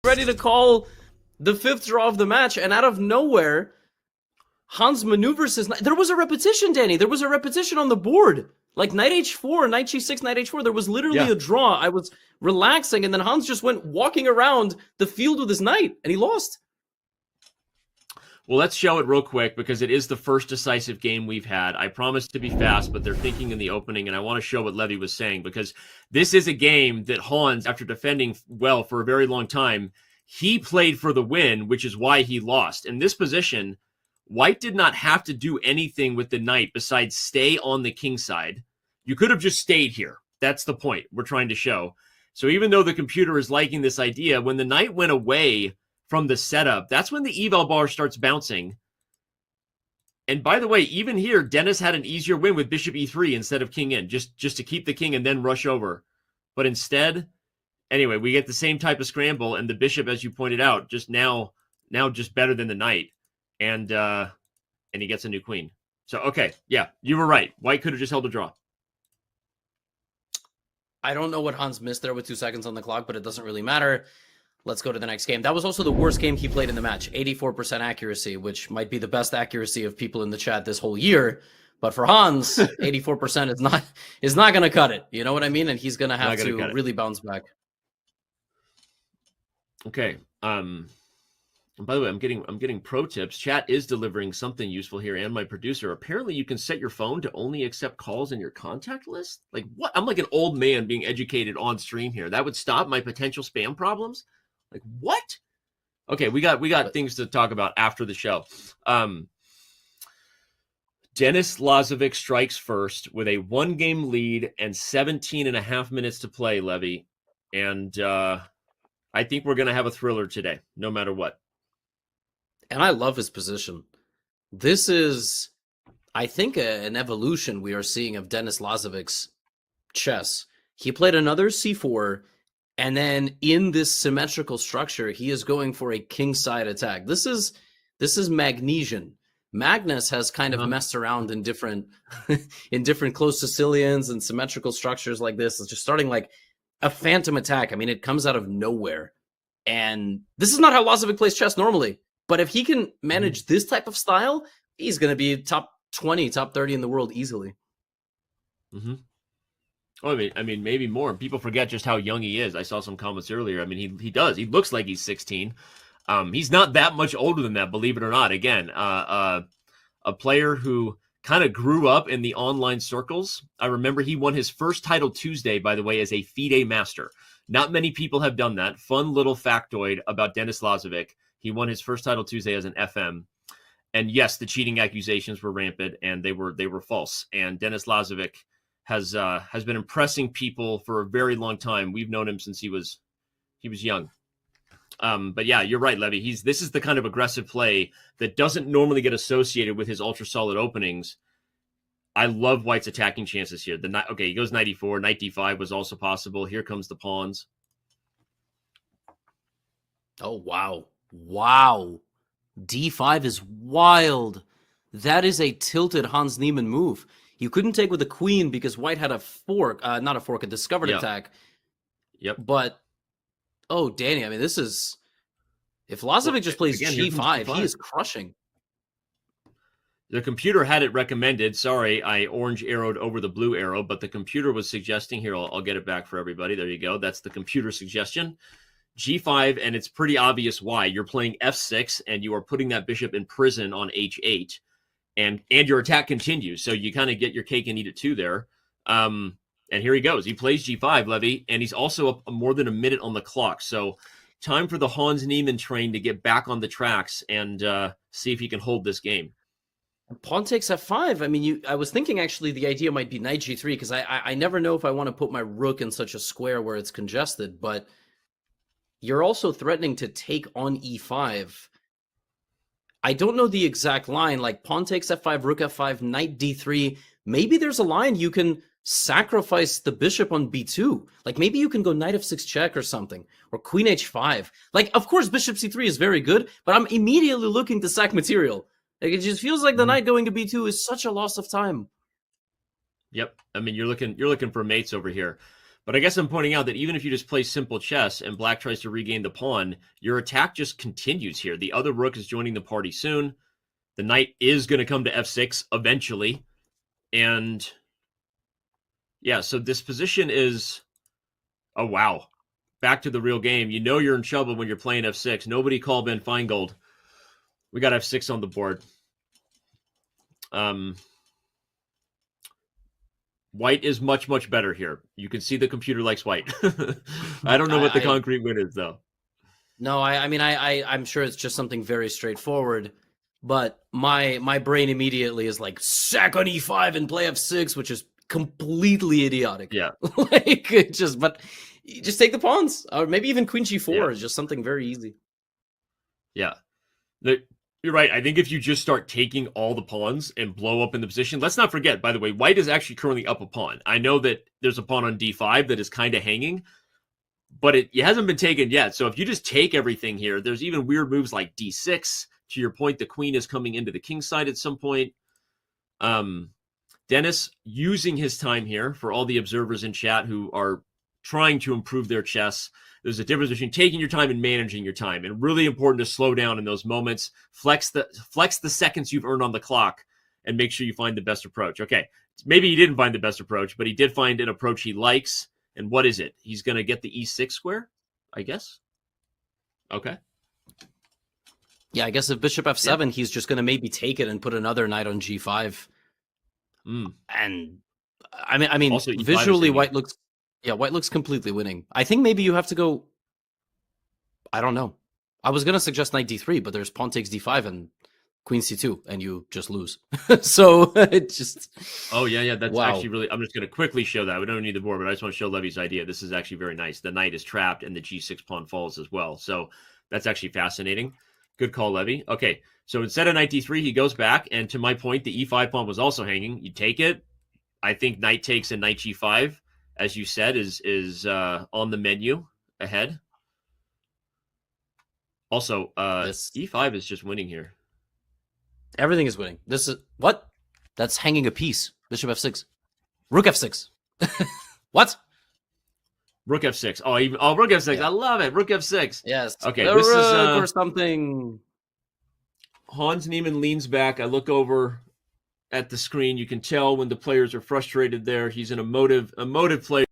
ready to call the 5th draw of the match, and out of nowhere, Hans maneuvers his knight. There was a repetition, Danny. There was a repetition on the board. Like knight h4, knight g6, knight h4. There was literally a draw. I was relaxing, and then Hans just went walking around the field with his knight, and he lost. Well, let's show it real quick because it is the first decisive game we've had. I promised to be fast, but they're thinking in the opening, and I want to show what Levy was saying because this is a game that Hans, after defending well for a very long time, he played for the win, which is why he lost. In this position, White did not have to do anything with the knight besides stay on the king side. You could have just stayed here. That's the point we're trying to show. So even though the computer is liking this idea, when the knight went away from the setup, that's when the eval bar starts bouncing. And by the way, even here, Denis had an easier win with bishop e3 instead of king in, just to keep the king and then rush over. But instead, anyway, we get the same type of scramble, and the bishop, as you pointed out, just now just better than the knight. And he gets a new queen. So, okay, yeah, you were right. White could have just held a draw. I don't know what Hans missed there with 2 seconds on the clock, but it doesn't really matter. Let's go to the next game. That was also the worst game he played in the match. 84% accuracy, which might be the best accuracy of people in the chat this whole year. But for Hans, 84% is not going to cut it. You know what I mean? And he's going to have to really bounce back. Okay. And by the way, I'm getting pro tips. Chat is delivering something useful here, and my producer. Apparently, you can set your phone to only accept calls in your contact list. Like what? I'm like an old man being educated on stream here. That would stop my potential spam problems. Like what? Okay, we got things to talk about after the show. Denis Lazavik strikes first with a 1-game lead and 17.5 minutes to play, Levy. And I think we're going to have a thriller today, no matter what. And I love his position. This is, I think, an evolution we are seeing of Denis Lazavik's chess. He played another c4, and then in this symmetrical structure, he is going for a kingside attack. This is Magnesian. Magnus has kind of messed around in different close Sicilians and symmetrical structures like this. It's just starting like a phantom attack. I mean, it comes out of nowhere. And this is not how Lazavik plays chess normally. But if he can manage this type of style, he's going to be top 20, top 30 in the world easily. Mm-hmm. Oh, I mean, maybe more. People forget just how young he is. I saw some comments earlier. I mean, he does. He looks like he's 16. He's not that much older than that, believe it or not. Again, a player who kind of grew up in the online circles. I remember he won his first title Tuesday, by the way, as a FIDE master. Not many people have done that. Fun little factoid about Denis Lazavik. He won his first title Tuesday as an FM. And yes, the cheating accusations were rampant and they were false. And Denis Lazavik has been impressing people for a very long time. We've known him since he was young. But yeah, you're right, Levy. This is the kind of aggressive play that doesn't normally get associated with his ultra solid openings. I love White's attacking chances here. Okay, he goes knight e4, knight d5 was also possible. Here comes the pawns. Oh wow. Wow. D5 is wild. That is a tilted Hans Niemann move. You couldn't take with the queen because White had a fork, not a fork, a discovered attack. Yep. But, oh, Danny, I mean, this is, if Lazavik just plays G5, he is crushing. The computer had it recommended. Sorry, I orange arrowed over the blue arrow, but the computer was suggesting, here, I'll get it back for everybody. There you go. That's the computer suggestion. G5, and it's pretty obvious why. You're playing F6, and you are putting that bishop in prison on H8, and your attack continues. So you kind of get your cake and eat it too there. And here he goes. He plays G5, Levy, and he's also up more than a minute on the clock. So time for the Hans Niemann train to get back on the tracks and see if he can hold this game. Pawn takes F5. I mean, I was thinking actually the idea might be knight G3 because I never know if I want to put my rook in such a square where it's congested, but you're also threatening to take on E5. I don't know the exact line, like pawn takes F5, rook F5, knight D3. Maybe there's a line you can sacrifice the bishop on B2. Like maybe you can go knight F6 check or something, or queen H5. Like, of course, bishop C3 is very good, but I'm immediately looking to sack material. Like, it just feels like the knight going to B2 is such a loss of time. Yep. I mean, you're looking for mates over here. But I guess I'm pointing out that even if you just play simple chess and black tries to regain the pawn, your attack just continues here. The other rook is joining the party soon. The knight is going to come to f6 eventually. And yeah, so this position is, oh, wow. Back to the real game. You know you're in trouble when you're playing f6. Nobody call Ben Feingold. We got f6 on the board. White is much, much better here. You can see the computer likes white. I don't know what the concrete win is, though. No, I mean, I'm sure it's just something very straightforward. But my brain immediately is like, sack on e5 and play f6, which is completely idiotic. Yeah. Like, but just take the pawns. Or maybe even queen g4 is just something very easy. Yeah. You're right. I think if you just start taking all the pawns and blow up in the position, let's not forget, by the way, white is actually currently up a pawn. I know that there's a pawn on d5 that is kind of hanging, but it hasn't been taken yet. So if you just take everything here, there's even weird moves like d6. To your point, the queen is coming into the king side at some point. Denis using his time here for all the observers in chat who are trying to improve their chess. There's a difference between taking your time and managing your time, and really important to slow down in those moments. Flex the seconds you've earned on the clock, and make sure you find the best approach. Okay, maybe he didn't find the best approach, but he did find an approach he likes. And what is it? He's going to get the e6 square, I guess. Okay. Yeah, I guess if bishop f7, he's just going to maybe take it and put another knight on g5. And I mean, also, visually, white looks completely winning. I think maybe you have to go. I don't know. I was gonna suggest knight d3, but there's pawn takes d5 and queen c2, and you just lose. So it just. Oh yeah, that's actually really. I'm just gonna quickly show that. We don't need the board, but I just want to show Levy's idea. This is actually very nice. The knight is trapped, and the g6 pawn falls as well. So that's actually fascinating. Good call, Levy. Okay, so instead of knight d3, he goes back, and to my point, the e5 pawn was also hanging. You take it. I think knight takes and knight g5, as you said, is on the menu ahead. Also, e5 is just winning here. Everything is winning. This is what? That's hanging a piece. Bishop f6, rook f6. What? Rook f6. Oh, rook f6. Yeah. I love it. Rook f6. Yes. Okay. This is or something. Hans Niemann leans back. I look over at the screen. You can tell when the players are frustrated there. He's an emotive player.